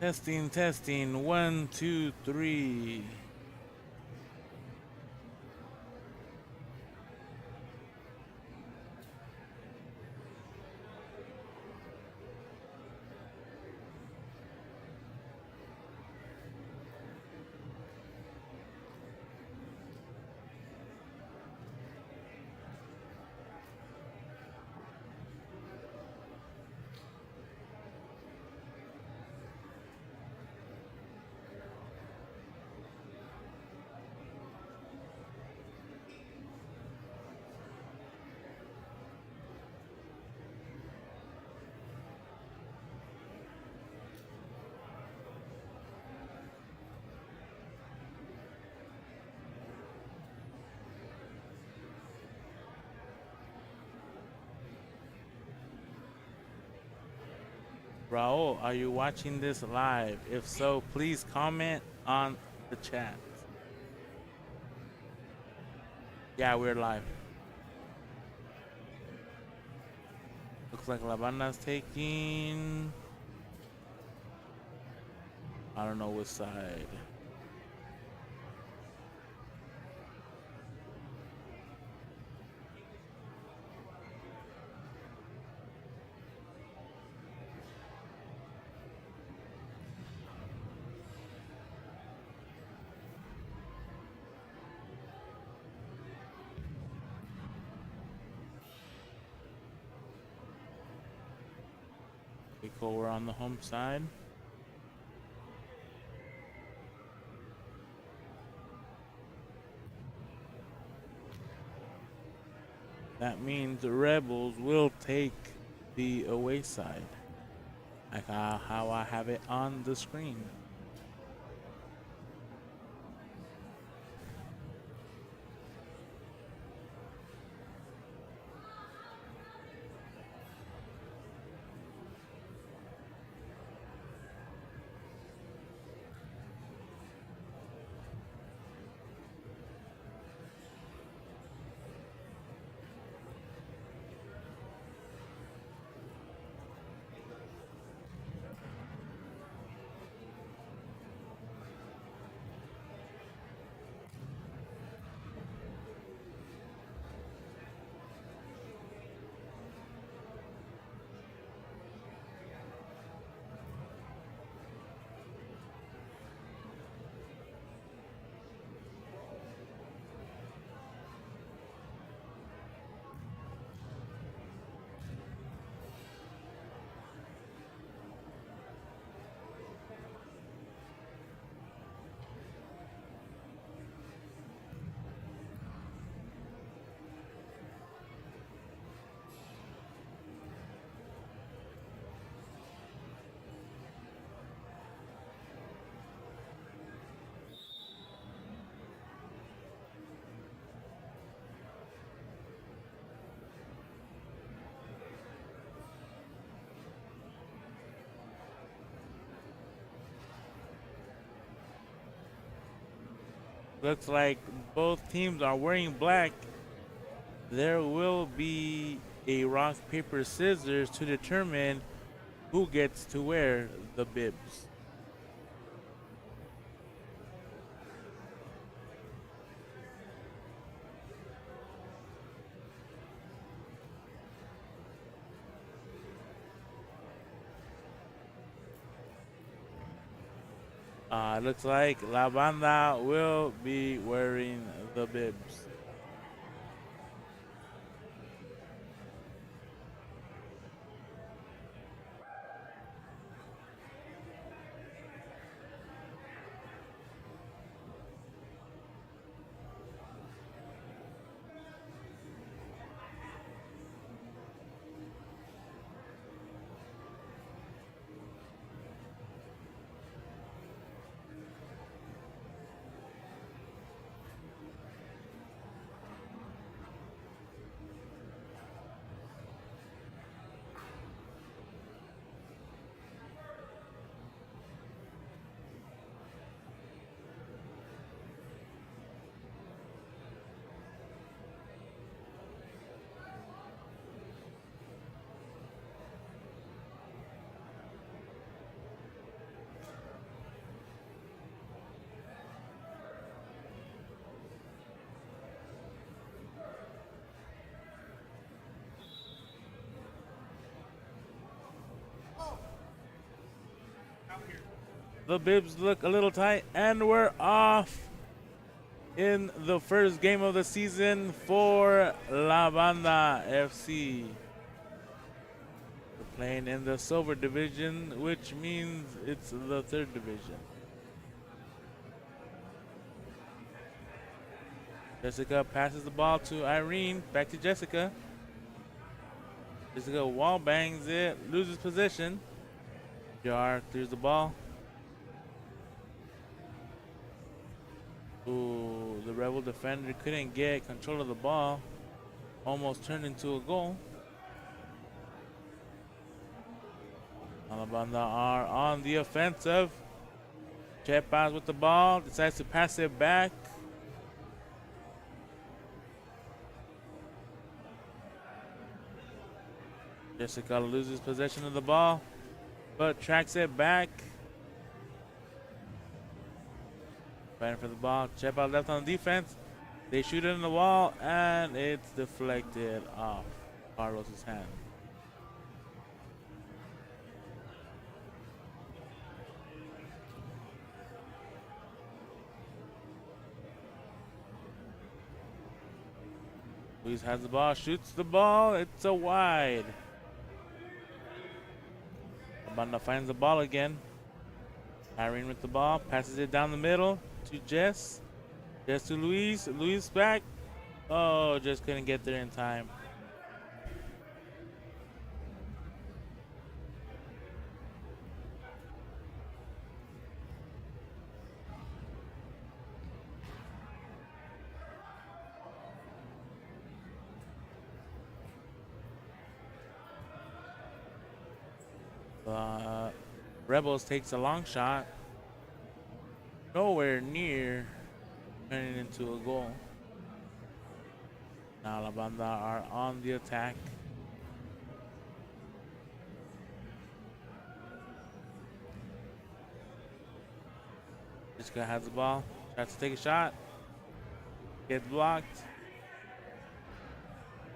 Testing, testing. 1, 2, 3. Raul, are you watching this live? If so, please comment on the chat. Yeah, we're live. Looks like La Banda's taking... I don't know which side. Okay, cool, we're on the home side. That means the Rebels will take the away side. Like how I have it on the screen. Looks like both teams are wearing black. There will be a rock, paper, scissors to determine who gets to wear the bibs. Looks like La Banda will be wearing the bibs. The bibs look a little tight, and we're off in the first game of the season for La Banda FC. We're playing in the Silver Division, which means it's the third division. Jessica passes the ball to Irene. Back to Jessica. Jessica wall bangs it, loses possession. JR clears the ball. Ooh, the Rebel defender couldn't get control of the ball. Almost turned into a goal. Banda are on the offensive. Chepas with the ball, decides to pass it back. Jessica loses possession of the ball, but tracks it back. Fighting for the ball. Chepa left on defense. They shoot it in the wall, and it's deflected off Carlos's hand. Luis has the ball, shoots the ball. It's a wide. Banda finds the ball again. Irene with the ball, passes it down the middle to Jess. Jess to Luis. Luis back. Oh, just couldn't get there in time. Rebels takes a long shot. Nowhere near turning into a goal. Now La Banda are on the attack. Jessica has the ball. Tries to take a shot. Gets blocked.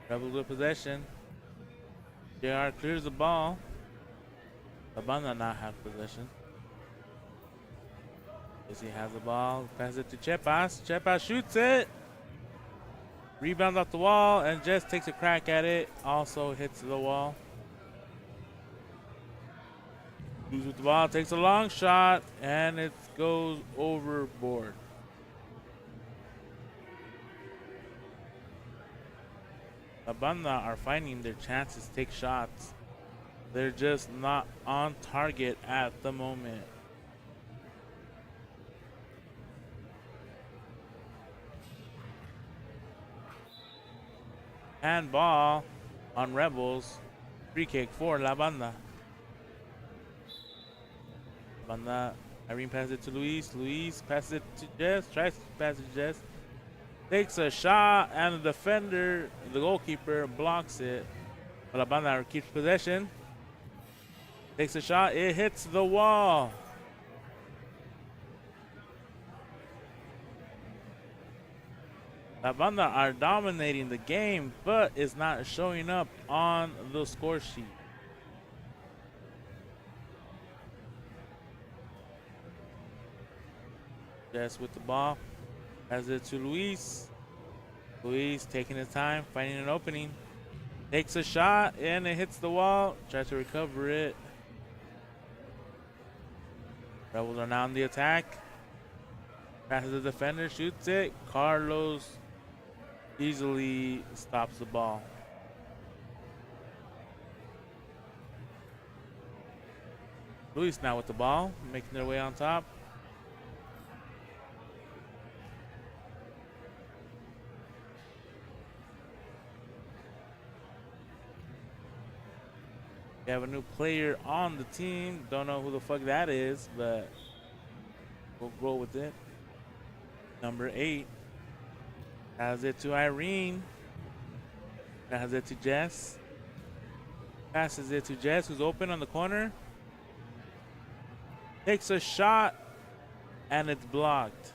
Rebels with possession. JR clears the ball. La Banda now have possession. As he has the ball, passes it to Chepas. Chepas shoots it. Rebounds off the wall and just takes a crack at it. Also hits the wall. Moves with the ball, takes a long shot, and it goes overboard. La Banda are finding their chances to take shots. They're just not on target at the moment. Handball on Rebels. Free kick for La Banda. Banda, Irene passes it to Luis. Luis passes it to Jess. Tries to pass it to Jess. Takes a shot, and the defender, the goalkeeper, blocks it. But La Banda keeps possession. Takes a shot. It hits the wall. La Banda are dominating the game, but is not showing up on the score sheet. Jess with the ball. Has it to Luis. Luis taking his time, finding an opening. Takes a shot, and it hits the wall. Tries to recover it. Rebels are now on the attack. Passes the defender, shoots it. Carlos easily stops the ball. Luis now with the ball, making their way on top. We have a new player on the team. Don't know who the fuck that is, but we'll roll with it. Number 8. Has it to Irene. Has it to Jess. Passes it to Jess, who's open on the corner. Takes a shot, and it's blocked.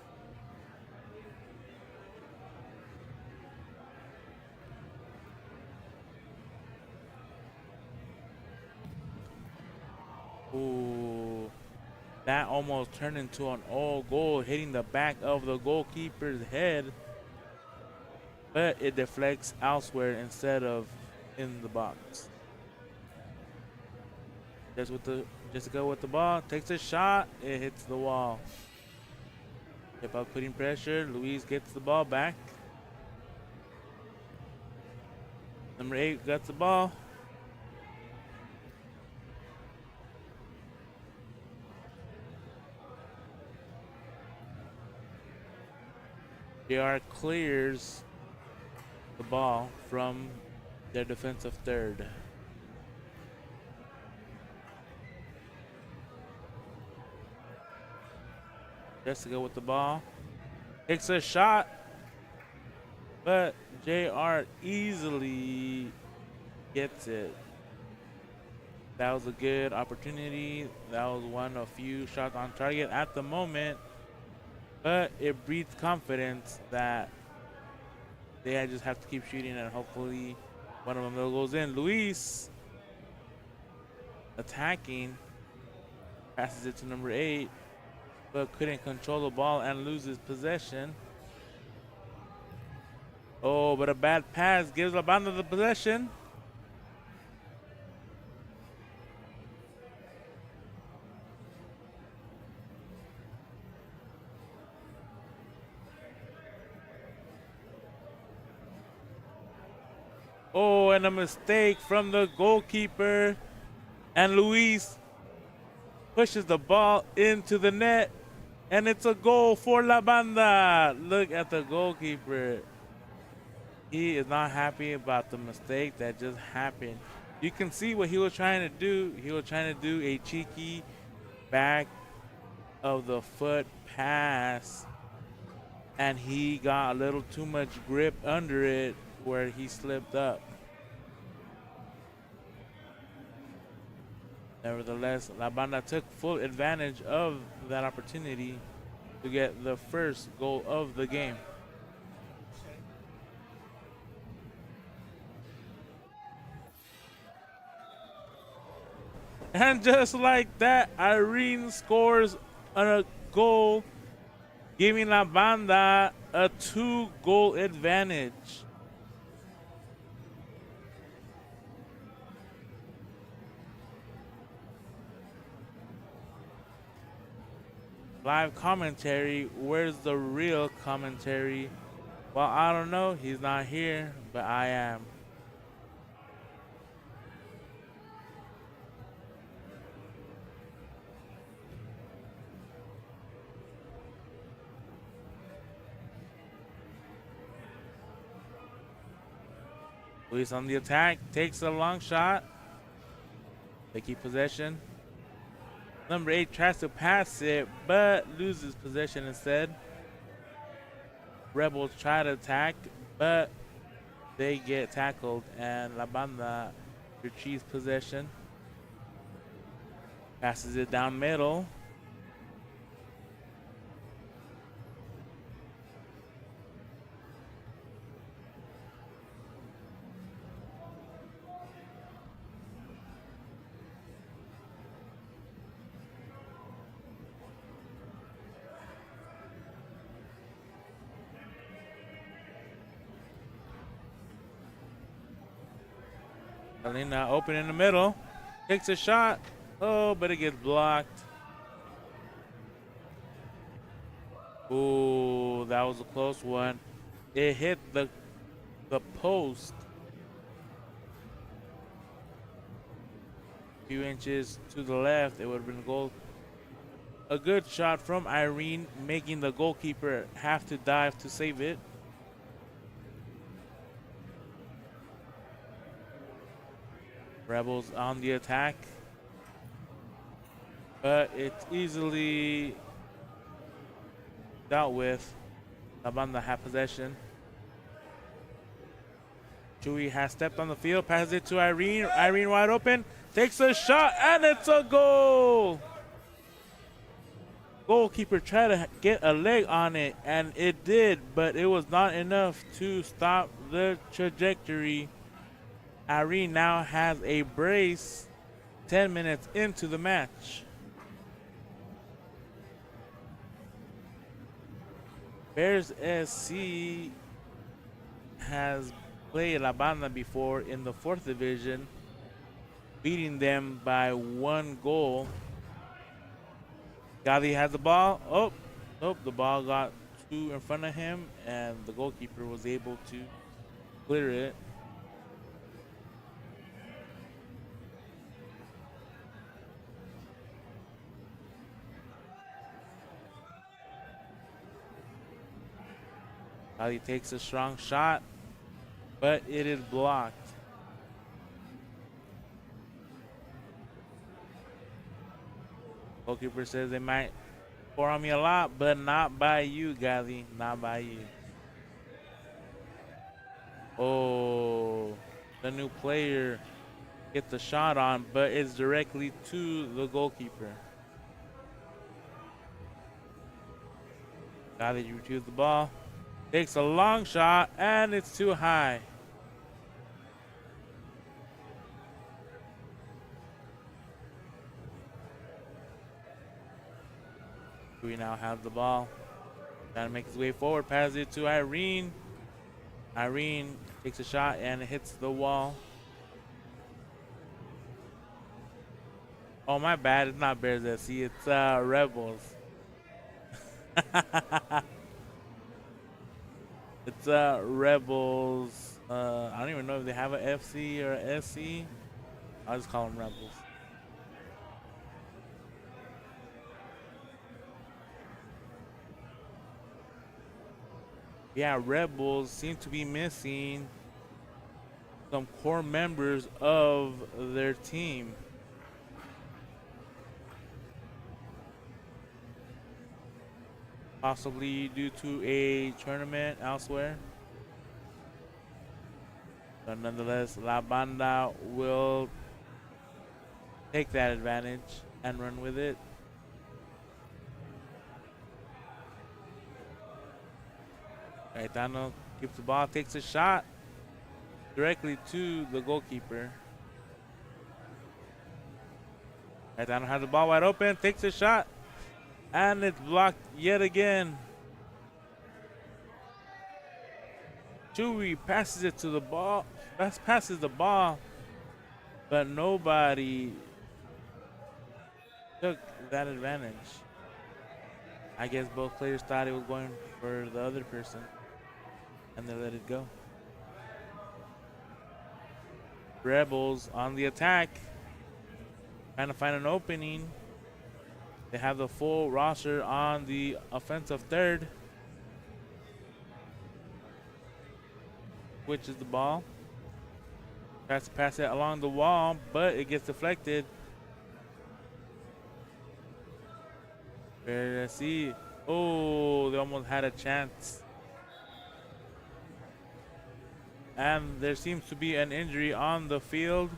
Ooh. That almost turned into an all goal, hitting the back of the goalkeeper's head, but it deflects elsewhere instead of in the box. Just go with the ball, takes a shot, it hits the wall. Kept up putting pressure. Luis gets the ball back. Number 8 got the ball. JR clears the ball from their defensive third. Just to go with the ball. Takes a shot. But JR easily gets it. That was a good opportunity. That was one of few shots on target at the moment. But it breeds confidence that they just have to keep shooting and hopefully one of them goes in. Luis attacking. Passes it to number 8. But couldn't control the ball and loses possession. Oh, but a bad pass gives Banda the possession. Oh, and a mistake from the goalkeeper. And Luis pushes the ball into the net. And it's a goal for La Banda. Look at the goalkeeper. He is not happy about the mistake that just happened. You can see what he was trying to do. He was trying to do a cheeky back of the foot pass. And he got a little too much grip under it where he slipped up. Nevertheless, La Banda took full advantage of that opportunity to get the first goal of the game. And just like that, Irene scores a goal, giving La Banda a 2-goal advantage. Live commentary, where's the real commentary? Well, I don't know, he's not here, but I am. Luis on the attack, takes a long shot. They keep possession. Number 8 tries to pass it, but loses possession instead. Rebels try to attack, but they get tackled, and La Banda retrieves possession. Passes it down middle. Alina open in the middle. Takes a shot. Oh, but it gets blocked. Ooh, that was a close one. It hit the post. A few inches to the left, it would have been a goal. A good shot from Irene, making the goalkeeper have to dive to save it. Rebels on the attack, but it's easily dealt with. La Banda have possession. Chewy has stepped on the field, passes it to Irene. Irene wide open, takes a shot, and it's a goal. Goalkeeper tried to get a leg on it, and it did, but it was not enough to stop the trajectory. Irene now has a brace 10 minutes into the match. Bears SC has played La Banda before in the 4th division, beating them by 1 goal. Gavi had the ball. Oh, nope, the ball got 2 in front of him, and the goalkeeper was able to clear it. Gavi takes a strong shot, but it is blocked. Goalkeeper says they might pour on me a lot, but not by you, Gavi. Not by you. Oh, the new player gets the shot on, but it's directly to the goalkeeper. Gavi retrieves the ball, takes a long shot, and it's too high. We now have the ball. Trying to make his way forward, passes it to Irene. Irene takes a shot and it hits the wall. Oh, my bad. It's not Bears SC. It's Rebels. It's Rebels. I don't even know if they have a FC or a SC. I'll just call them Rebels. Yeah, Rebels seem to be missing some core members of their team. Possibly due to a tournament elsewhere. But nonetheless, La Banda will take that advantage and run with it. Gaetano keeps the ball, takes a shot directly to the goalkeeper. Gaetano has the ball wide open, takes a shot, and it's blocked yet again. Chewy passes it to the ball, passes the ball, but nobody took that advantage. I guess both players thought it was going for the other person, and they let it go. Rebels on the attack, trying to find an opening. They have the full roster on the offensive third. Switches the ball. Tries to pass it along the wall, but it gets deflected. Let's see. Oh, they almost had a chance. And there seems to be an injury on the field.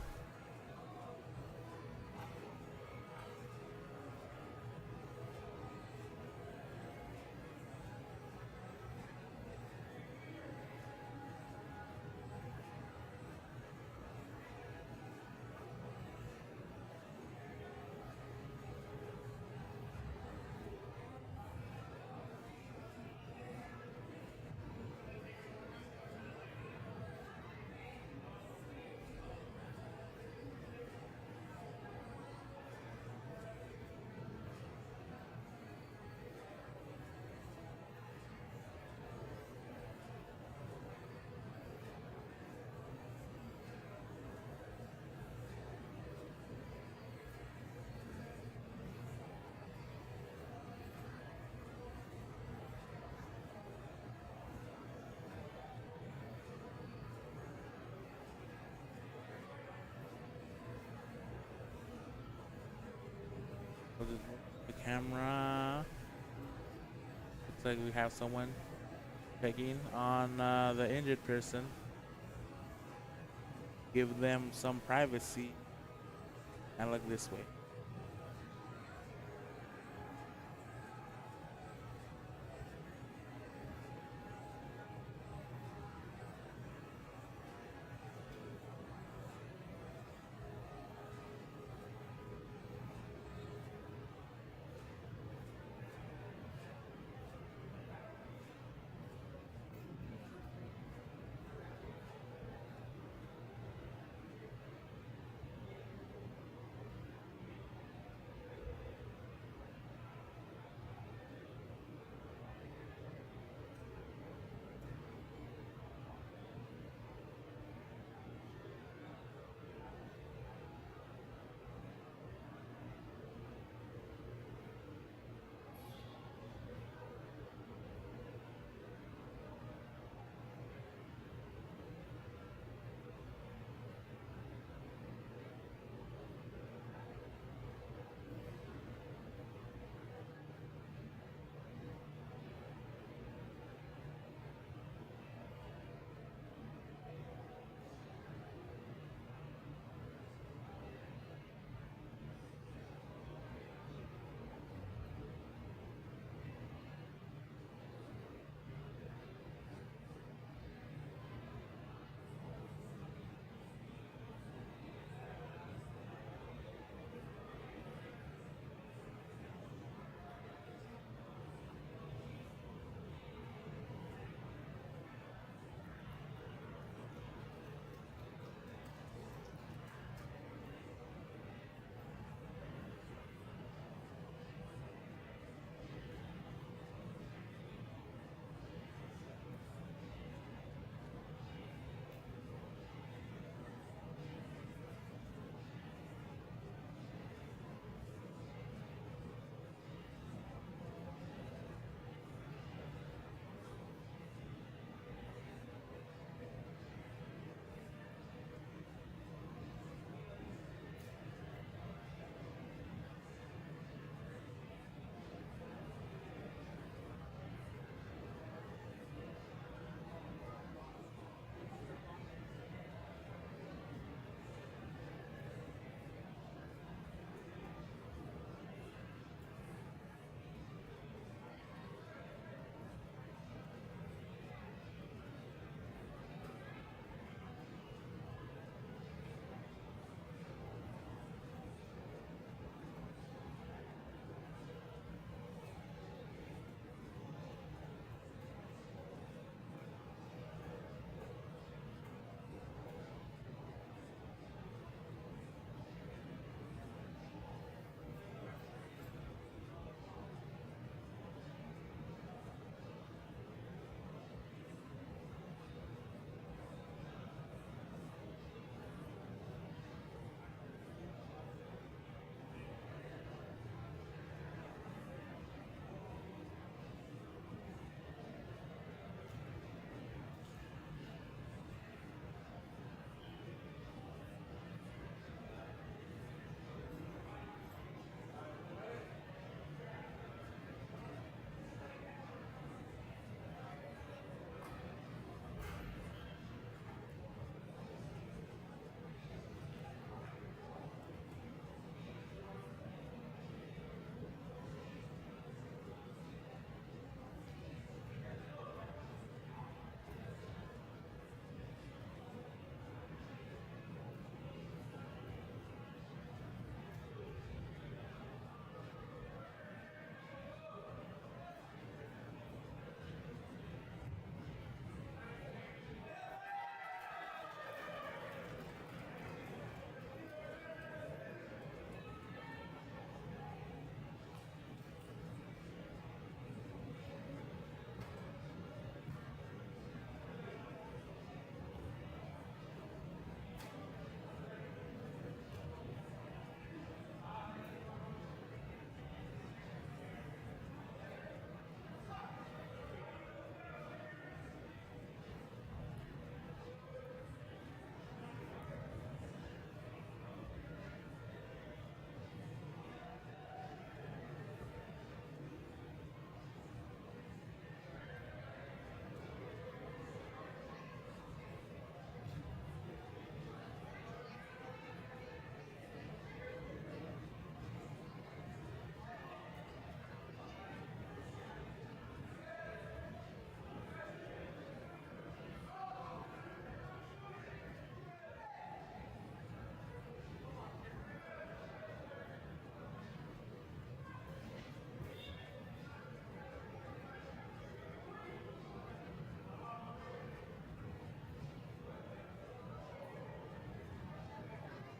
The camera. Looks like we have someone checking on the injured person. Give them some privacy and look this way.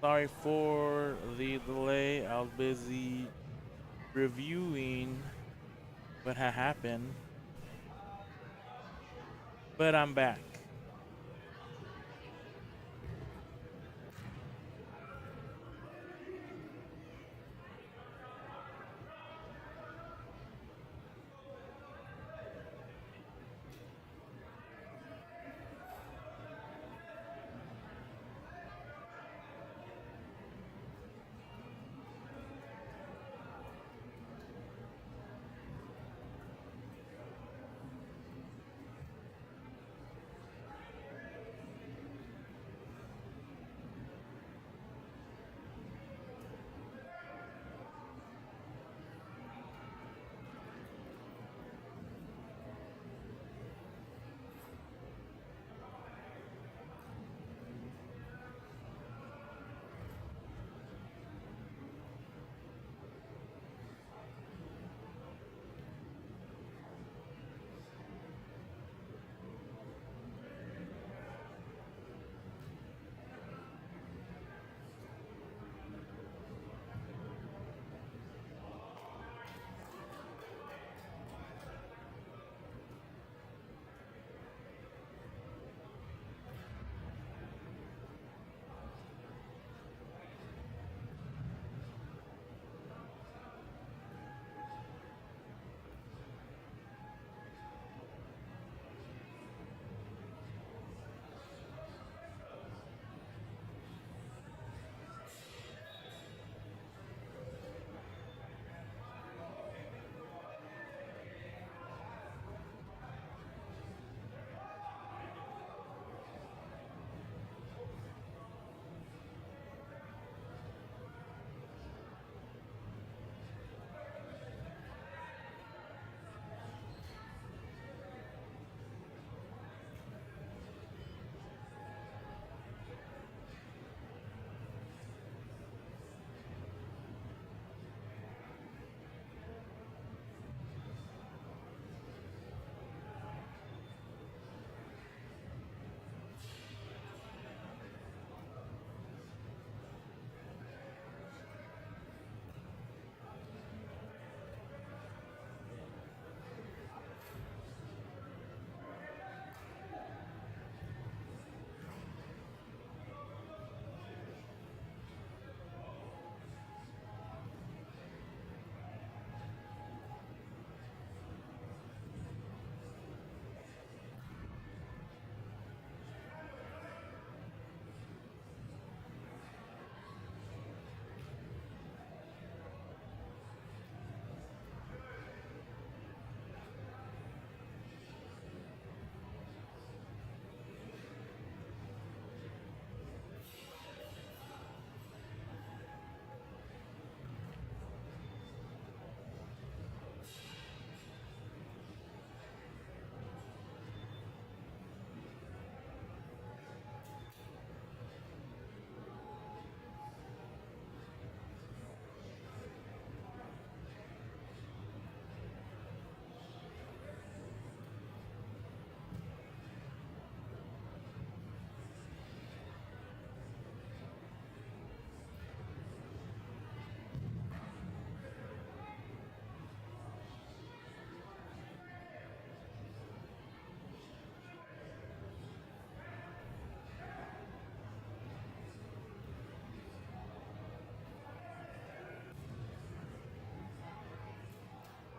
Sorry for the delay. I was busy reviewing what had happened, but I'm back.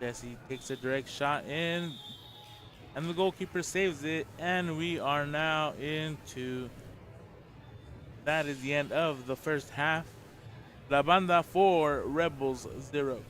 Jesse takes a direct shot in, and the goalkeeper saves it. And we are now into that is the end of the first half. La Banda 4, Rebels 0.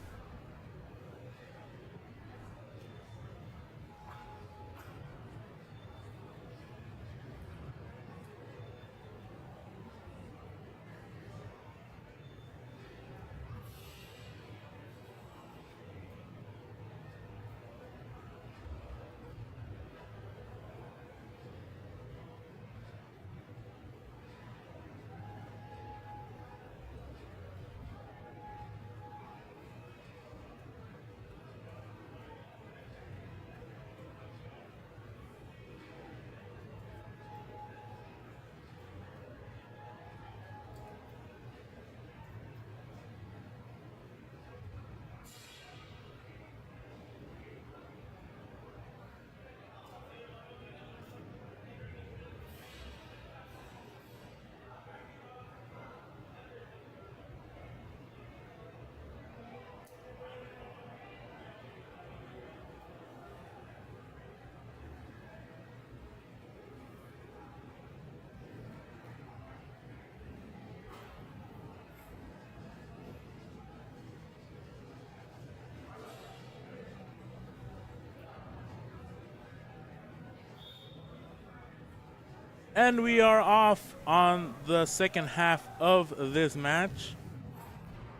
And we are off on the second half of this match.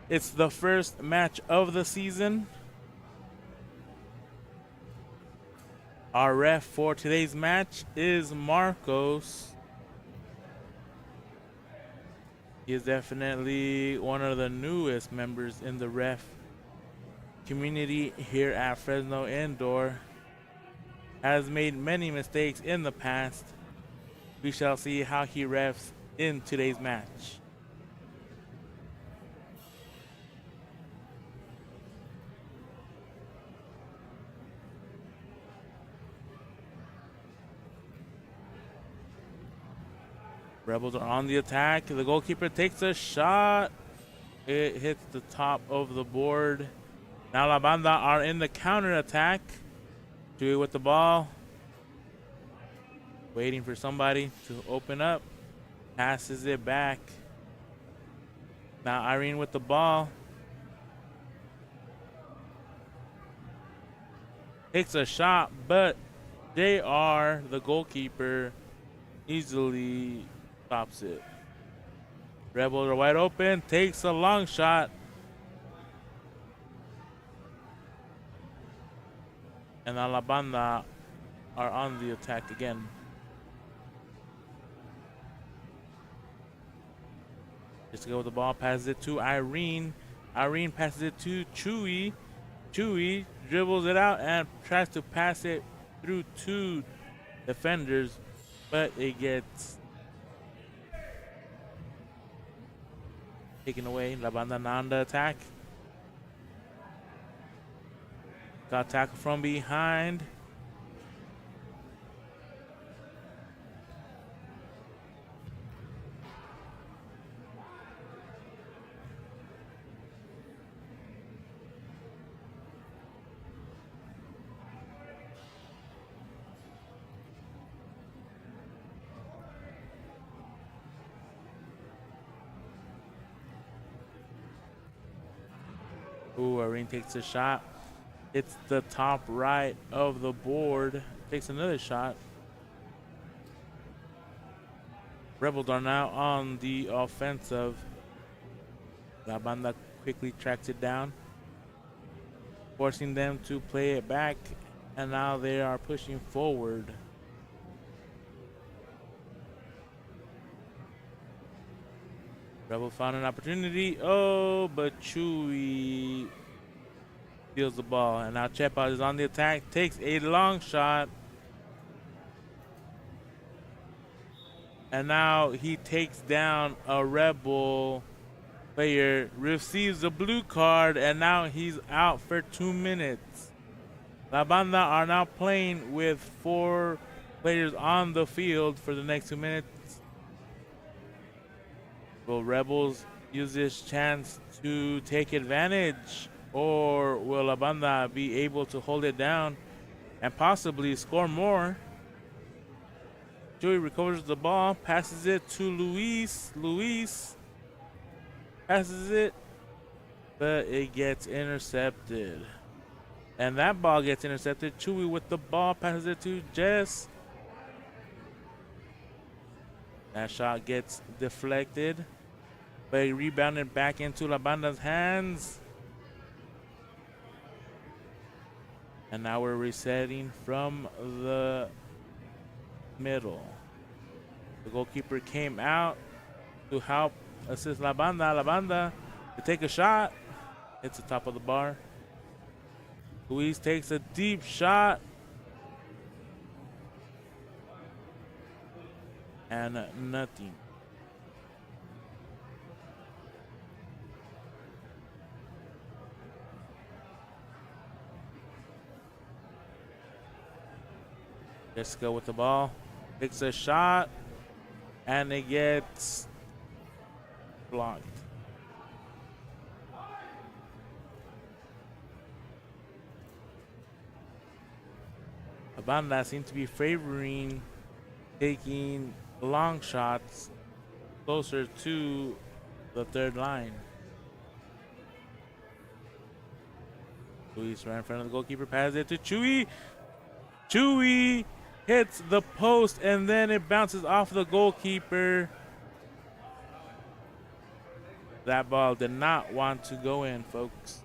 It's the first match of the season. Our ref for today's match is Marcos. He is definitely one of the newest members in the ref community here at Fresno Indoor. Has made many mistakes in the past. We shall see how he refs in today's match. Rebels are on the attack. The goalkeeper takes a shot. It hits the top of the board. Now La Banda are in the counter attack. Dewey with the ball. Waiting for somebody to open up. Passes it back. Now Irene with the ball. Takes a shot, but JR, the goalkeeper, easily stops it. Rebels are wide open. Takes a long shot. And now La Banda are on the attack again. Just to go with the ball, passes it to Irene. Irene passes it to Chewy. Chewy dribbles it out and tries to pass it through two defenders, but it gets taken away. La Banda now on the attack. Got tackle from behind. Ooh, Irene takes a shot. It's the top right of the board. Takes another shot. Rebels are now on the offensive. La Banda quickly tracks it down, forcing them to play it back, and now they are pushing forward. Rebel found an opportunity. Oh, but Chewy steals the ball. And now Chepa is on the attack. Takes a long shot. And now he takes down a Rebel player. Receives a blue card. And now he's out for 2 minutes. La Banda are now playing with 4 players on the field for the next 2 minutes. Will Rebels use this chance to take advantage, or will La Banda be able to hold it down and possibly score more? Joey recovers the ball, passes it to Luis. Luis passes it, but it gets intercepted. And that ball gets intercepted. Chewy with the ball, passes it to Jess. That shot gets deflected, but he rebounded back into La Banda's hands. And now we're resetting from the middle. The goalkeeper came out to help assist La Banda. La Banda to take a shot. Hits the top of the bar. Luis takes a deep shot. And nothing. Let's go with the ball. Takes a shot. And it gets blocked. Banda seems to be favoring taking long shots closer to the third line. Luis right in front of the goalkeeper, passes it to Chewy. Chewy hits the post, and then it bounces off the goalkeeper. That ball did not want to go in, folks.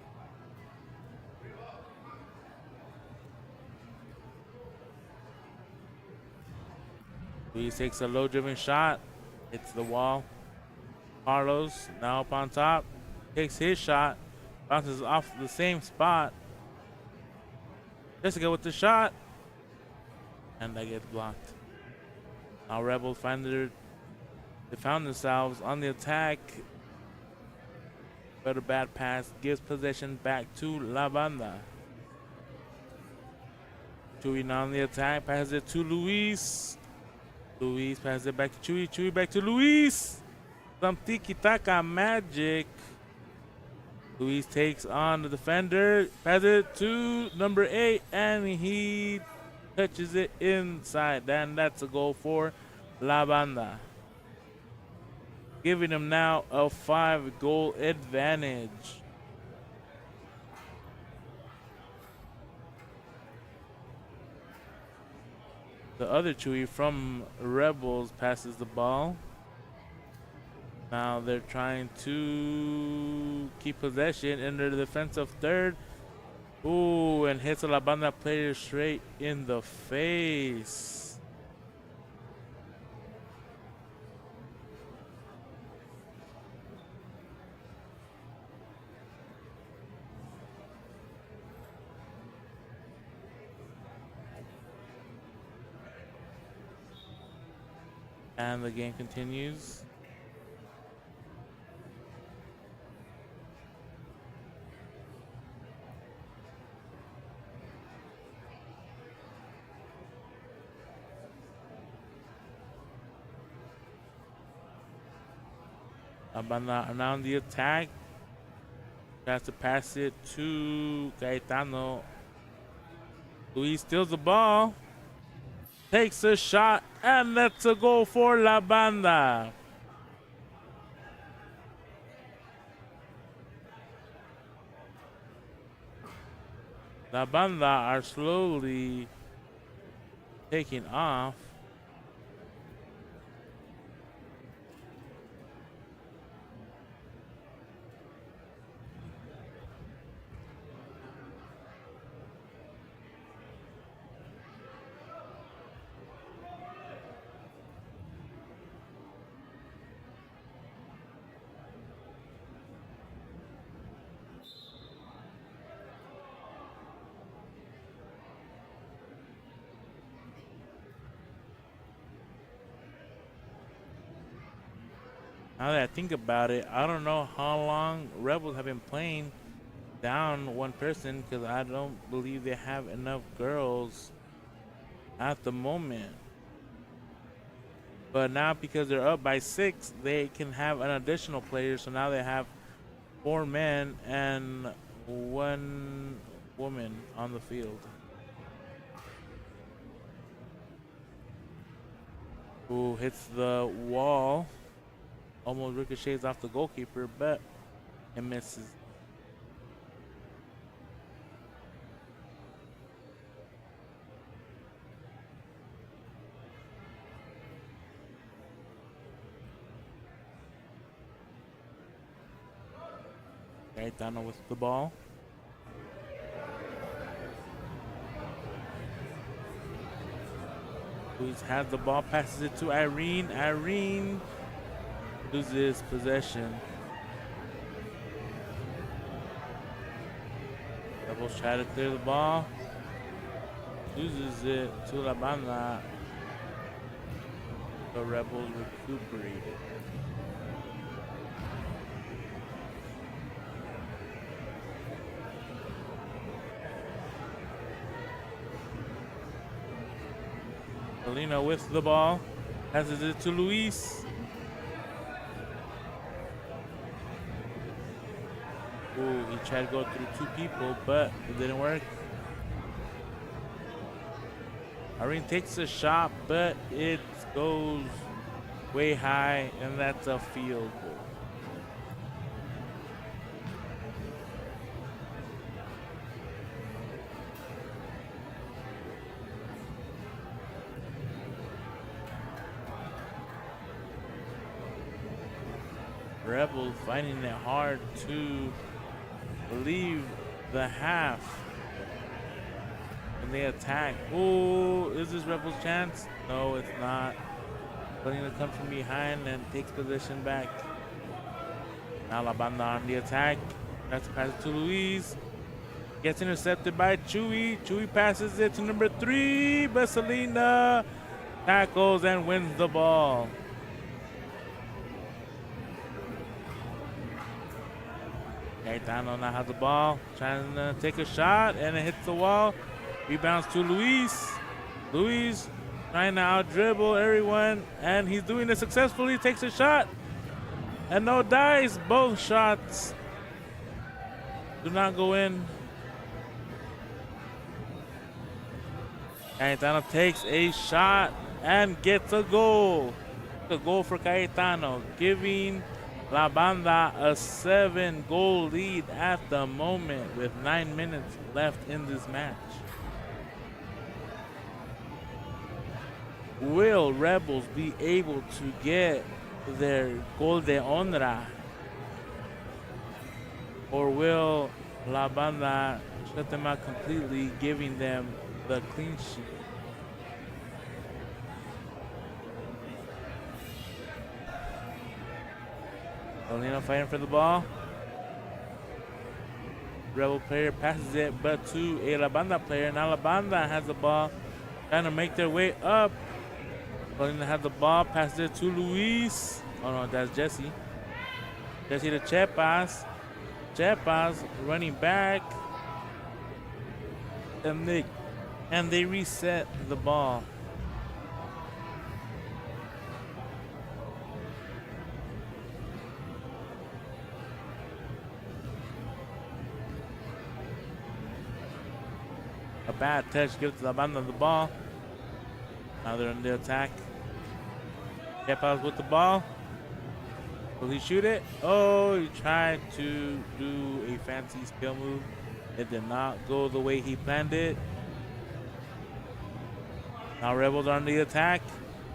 Luis takes a low-driven shot, hits the wall. Carlos now up on top, takes his shot, bounces off the same spot. Jessica with the shot, and that gets blocked. Now Rebels they found themselves on the attack, but a bad pass gives possession back to La Banda. Chewy now on the attack, passes it to Luis. Luis passes it back to Chewy. Chewy back to Luis. Some tiki-taka magic. Luis takes on the defender, passes it to number 8, and he touches it inside. And that's a goal for La Banda, giving them now a 5-goal advantage. The other Chewy from Rebels passes the ball. Now they're trying to keep possession in their defensive third. Ooh, and hits a La Banda player straight in the face. And the game continues. Banda now on the attack. Tries to pass it to Gaetano. Luis steals the ball. Takes a shot, and that's a goal for La Banda. La Banda are slowly taking off. Now that I think about it, I don't know how long Rebels have been playing down one person, because I don't believe they have enough girls at the moment. But now, because they're up by 6, they can have an additional player. So now they have 4 men and 1 woman on the field. Who hits the wall. Almost ricochets off the goalkeeper, but it misses. Gaetano with the ball. Luis has the ball, passes it to Irene. Irene loses possession. Rebels try to clear the ball. Loses it to La Banda. The Rebels recuperate it. Molina with the ball. Passes it to Luis. Ooh, he tried to go through 2 people, but it didn't work. Irene takes a shot, but it goes way high, and that's a field goal. Rebels finding it hard to leave the half when they attack. Oh, is this Rebels' chance? No, it's not. Selena comes from behind and takes position back. Now La Banda on the attack. That's pass it to Luis. Gets intercepted by Chewy. Chewy passes it to number 3, but Selena tackles and wins the ball. Gaetano now has the ball, trying to take a shot, and it hits the wall. Rebounds to Luis. Luis trying to out-dribble everyone, and he's doing it successfully. Takes a shot, and no dice. Both shots do not go in. Cayetano takes a shot and gets a goal. A goal for Cayetano, giving La Banda a 7-goal lead at the moment with 9 minutes left in this match. Will Rebels be able to get their gol de honra? Or will La Banda shut them out completely, giving them the clean sheet? Olino fighting for the ball. Rebel player passes it, but to a La Banda player. Now La Banda has the ball, trying to make their way up. Olino has the ball, passes it to Luis. Oh no, that's Jesse. Jesse to Chepas. Chepas running back. And they reset the ball. A bad touch gives La Banda the ball. Now they're on the attack. Chepas with the ball. Will he shoot it? Oh, he tried to do a fancy skill move. It did not go the way he planned it. Now Rebels are on the attack.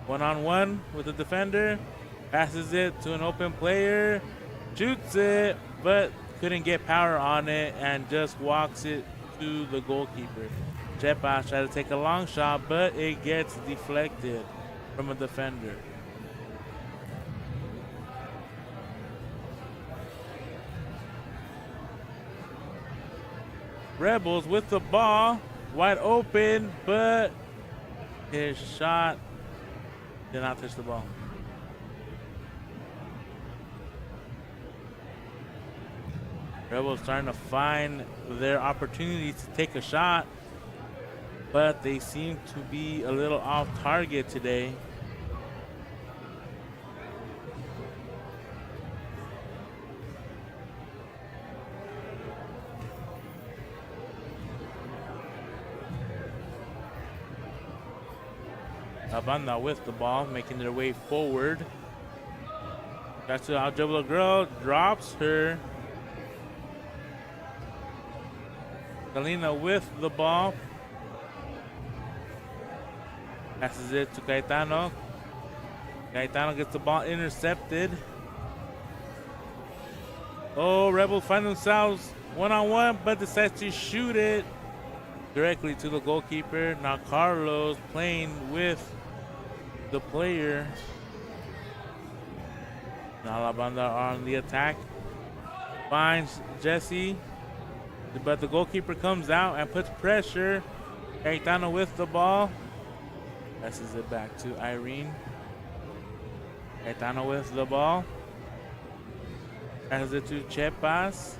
One-on-one with the defender. Passes it to an open player. Shoots it, but couldn't get power on it and just walks it to the goalkeeper. Chepas tried to take a long shot, but it gets deflected from a defender. Rebels with the ball, wide open, but his shot did not touch the ball. Rebels starting to find their opportunity to take a shot, but they seem to be a little off target today. Banda with the ball, making their way forward. That's to out dribble a girl, drops her. Galina with the ball. Passes it to Cayetano. Cayetano gets the ball intercepted. Oh, Rebels find themselves one-on-one, but decides to shoot it directly to the goalkeeper. Now Carlos playing with the player. Now La Banda are on the attack. Finds Jesse, but the goalkeeper comes out and puts pressure. Cayetano with the ball. Passes it back to Irene. Cayetano with the ball. Passes it to Chepas.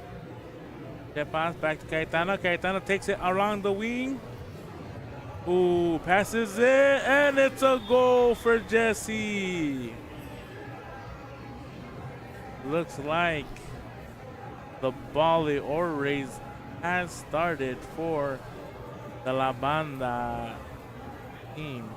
Chepas back to Cayetano. Cayetano takes it along the wing. Ooh, passes it, and it's a goal for Jesse. Looks like the volley or raise has started for the La Banda team.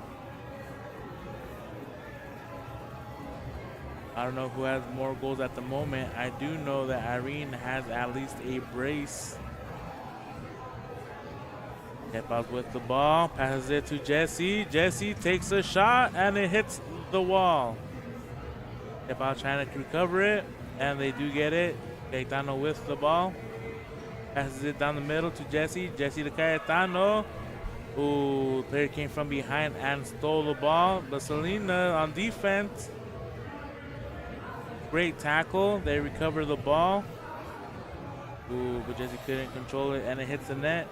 I don't know who has more goals at the moment. I do know that Irene has at least a brace. Chepas with the ball, passes it to Jesse. Jesse takes a shot and it hits the wall. Chepas trying to recover it. and they do get it. Cayetano with the ball. Passes it down the middle to Jesse. Jesse to Cayetano. Ooh, player came from behind and stole the ball. But Selena on defense. Great tackle. They recover the ball. Ooh, but Jesse couldn't control it and it hits the net.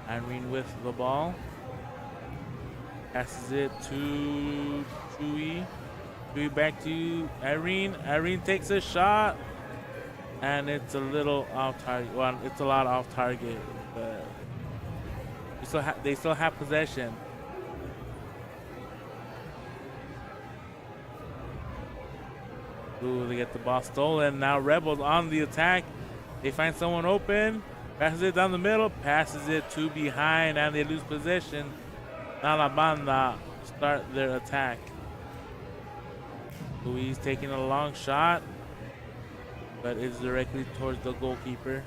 Irene with the ball. Passes it to Chewy. Chewy back to Irene. Irene takes a shot. And it's a little off target. Well, it's a lot off target. But they still have possession. Ooh, they get the ball stolen. Now Rebels on the attack. They find someone open. Passes it down the middle. Passes it to behind, and they lose possession. Now La Banda start their attack. Luis taking a long shot, but it's directly towards the goalkeeper.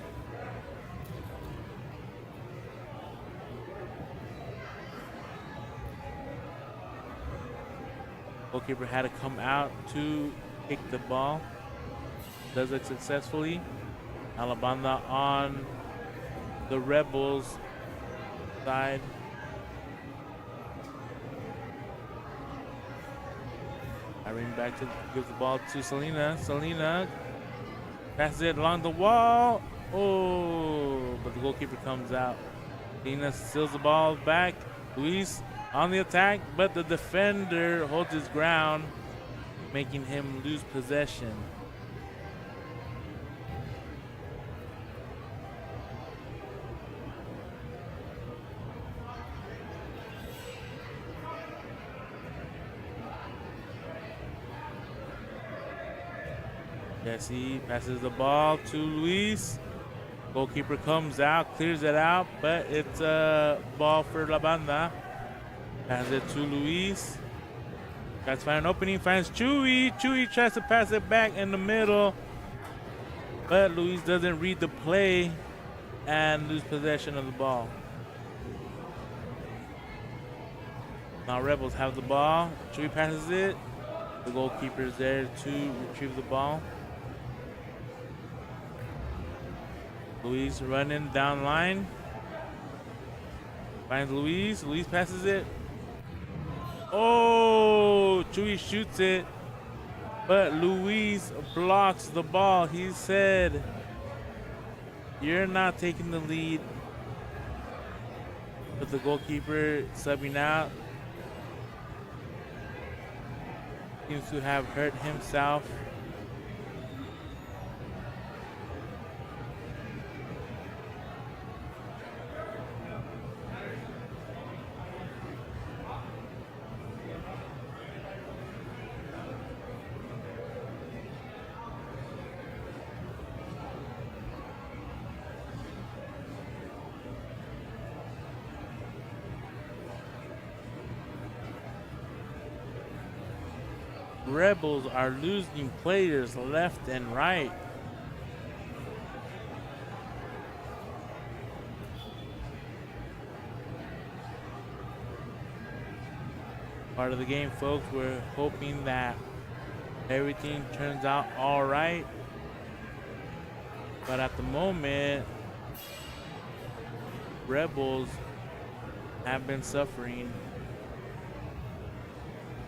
Goalkeeper had to come out to kick the ball. Does it successfully. La Banda on the Rebels side. Irene back to give the ball to Selena. Selena passes it along the wall. Oh, but the goalkeeper comes out. Selena steals the ball back. Luis on the attack, but the defender holds his ground, making him lose possession. Jesse passes the ball to Luis. Goalkeeper comes out, clears it out, but it's a ball for La Banda. Passes it to Luis. Tries to find an opening, finds Chewy. Chewy tries to pass it back in the middle, but Luis doesn't read the play and lose possession of the ball. Now Rebels have the ball. Chewy passes it. The goalkeeper is there to retrieve the ball. Luis running down line. Finds Luis. Luis passes it. Oh, Chewy shoots it, but Luis blocks the ball. He said, "You're not taking the lead." But the goalkeeper subbing out seems to have hurt himself. Rebels are losing players left and right. Part of the game, folks. We're hoping that everything turns out all right. But at the moment, Rebels have been suffering.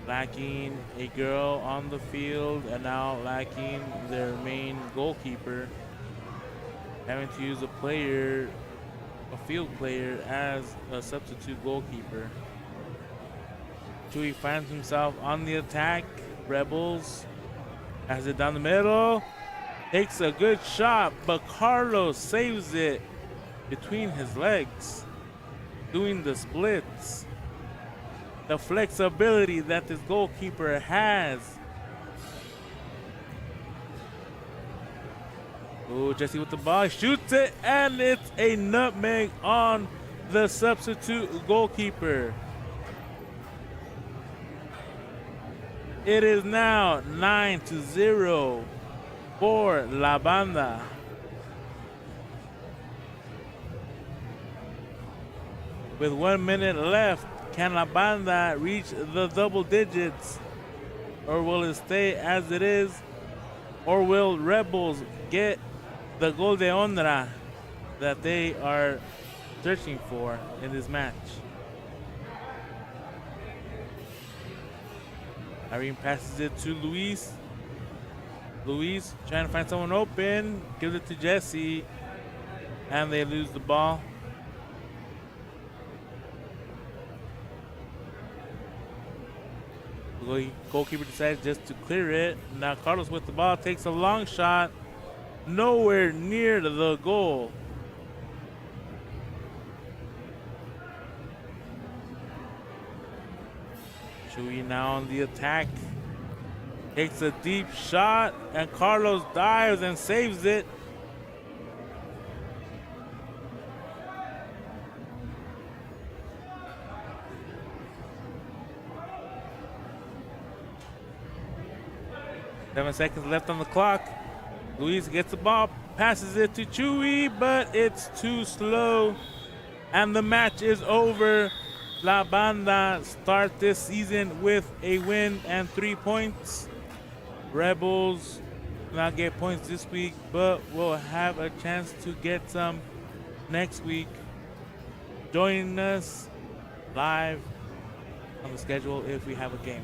Lacking a girl on the field and now lacking their main goalkeeper. Having to use a field player as a substitute goalkeeper. Chewy finds himself on the attack. Rebels has it down the middle. Takes a good shot, but Carlos saves it between his legs, doing the splits. The flexibility that this goalkeeper has. Oh, Jesse with the ball, shoots it, and it's a nutmeg on the substitute goalkeeper. It is now 9-0 for La Banda. With 1 minute left, can La Banda reach the double digits or will it stay as it is? Or will Rebels get the gol de honra that they are searching for in this match? Irene passes it to Luis. Luis trying to find someone open, gives it to Jesse, and they lose the ball. The goalkeeper decides just to clear it. Now Carlos with the ball takes a long shot, nowhere near the goal. Chewy now on the attack. Takes a deep shot, and Carlos dives and saves it. Seven seconds left on the clock. Luis gets the ball, passes it to Chewy, but it's too slow, and the match is over. La Banda start this season with a win and 3 points. Rebels not get points this week, but will have a chance to get some next week. Join us live on the schedule if we have a game.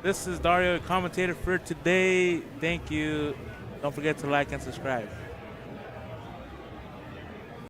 This is Dario, commentator for today. Thank you. Don't forget to like and subscribe.